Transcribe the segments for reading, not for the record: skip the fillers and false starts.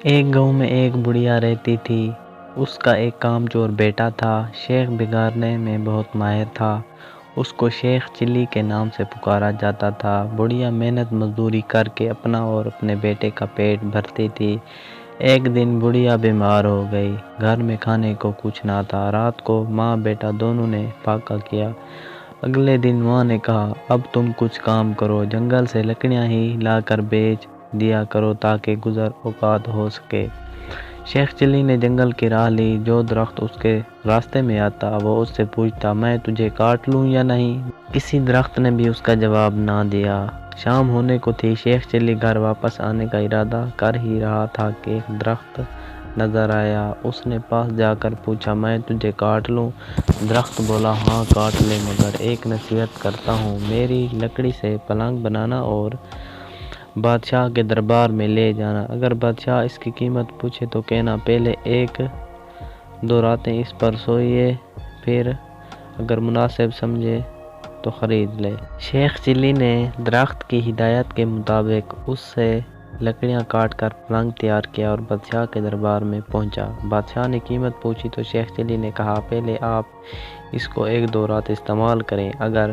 ایک گاؤں میں ایک بڑھیا رہتی تھی۔ اس کا ایک کام چور بیٹا تھا۔ شیخ بگاڑنے میں بہت ماہر تھا۔ اس کو شیخ چلی کے نام سے پکارا جاتا تھا۔ بڑھیا محنت مزدوری کر کے اپنا اور اپنے بیٹے کا پیٹ بھرتی تھی۔ ایک دن بڑھیا بیمار ہو گئی۔ گھر میں کھانے کو کچھ نہ تھا۔ رات کو ماں بیٹا دونوں نے فاقہ کیا۔ اگلے دن ماں نے کہا، اب تم کچھ کام کرو، جنگل سے لکڑیاں ہی لا کر بیچ دیا کرو تاکہ گزر اوقات ہو سکے۔ شیخ چلی نے جنگل کی راہ لی۔ جو درخت اس کے راستے میں آتا وہ اس سے پوچھتا، میں تجھے کاٹ لوں یا نہیں؟ کسی درخت نے بھی اس کا جواب نہ دیا۔ شام ہونے کو تھی۔ شیخ چلی گھر واپس آنے کا ارادہ کر ہی رہا تھا کہ ایک درخت نظر آیا۔ اس نے پاس جا کر پوچھا، میں تجھے کاٹ لوں؟ درخت بولا، ہاں کاٹ لے، مگر ایک نصیحت کرتا ہوں، میری لکڑی سے پلنگ بنانا اور بادشاہ کے دربار میں لے جانا۔ اگر بادشاہ اس کی قیمت پوچھے تو کہنا، پہلے ایک دو راتیں اس پر سوئیے، پھر اگر مناسب سمجھے تو خرید لے۔ شیخ چلی نے درخت کی ہدایت کے مطابق اس سے لکڑیاں کاٹ کر پلنگ تیار کیا اور بادشاہ کے دربار میں پہنچا۔ بادشاہ نے قیمت پوچھی تو شیخ چلی نے کہا، پہلے آپ اس کو ایک دو رات استعمال کریں، اگر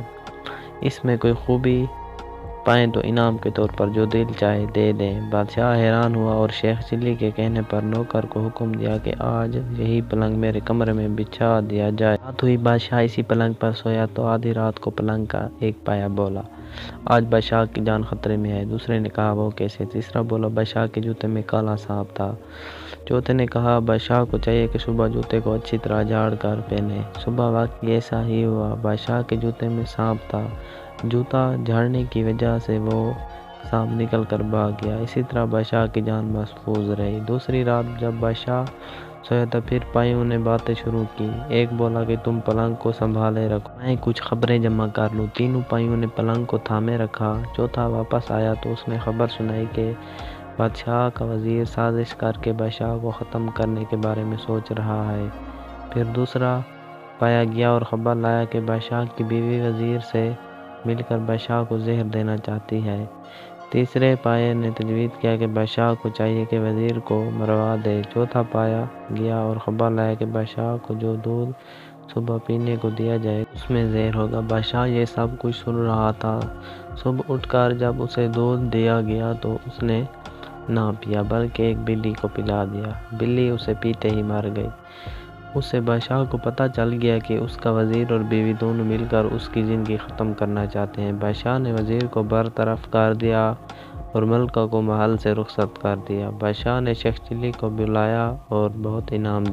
اس میں کوئی خوبی پائیں تو انعام کے طور پر جو دل چاہے دے دیں۔ بادشاہ حیران ہوا اور شیخ چلی کے کہنے پر نوکر کو حکم دیا کہ آج یہی پلنگ میرے کمرے میں بچھا دیا جائے۔ رات ہوئی، بادشاہ اسی پلنگ پر سویا تو آدھی رات کو پلنگ کا ایک پایا بولا، آج بادشاہ کی جان خطرے میں ہے۔ دوسرے نے کہا، وہ کیسے؟ تیسرا بولا، بادشاہ کے جوتے میں کالا سانپ تھا۔ چوتھے نے کہا، بادشاہ کو چاہیے کہ صبح جوتے کو اچھی طرح جھاڑ کر پہنے۔ صبح واقعی ایسا ہی ہوا، بادشاہ کے جوتے میں سانپ تھا۔ جوتا جھاڑنے کی وجہ سے وہ سانپ نکل کر بھاگ گیا۔ اسی طرح بادشاہ کی جان محفوظ رہی۔ دوسری رات جب بادشاہ سویا تو پھر پائیوں نے باتیں شروع کی۔ ایک بولا کہ تم پلنگ کو سنبھالے رکھو، میں کچھ خبریں جمع کر لوں۔ تینوں پائیوں نے پلنگ کو تھامے رکھا۔ چوتھا واپس آیا تو اس نے خبر سنائی کہ بادشاہ کا وزیر سازش کر کے بادشاہ کو ختم کرنے کے بارے میں سوچ رہا ہے۔ پھر دوسرا پایا گیا اور خبر لایا کہ بادشاہ کی بیوی وزیر سے مل کر بادشاہ کو زہر دینا چاہتی ہے۔ تیسرے پائے نے تجویز کیا کہ بادشاہ کو چاہیے کہ وزیر کو مروا دے۔ چوتھا پایا گیا اور خبر لایا کہ بادشاہ کو جو دودھ صبح پینے کو دیا جائے اس میں زہر ہوگا۔ بادشاہ یہ سب کچھ سن رہا تھا۔ صبح اٹھ کر جب اسے دودھ دیا گیا تو اس نے نہ پیا بلکہ ایک بلی کو پلا دیا۔ بلی اسے پیتے ہی مر گئی۔ اس سے بادشاہ کو پتہ چل گیا کہ اس کا وزیر اور بیوی دونوں مل کر اس کی زندگی ختم کرنا چاہتے ہیں۔ بادشاہ نے وزیر کو برطرف کر دیا اور ملکہ کو محل سے رخصت کر دیا۔ بادشاہ نے شیخ چلی کو بلایا اور بہت انعام دیا۔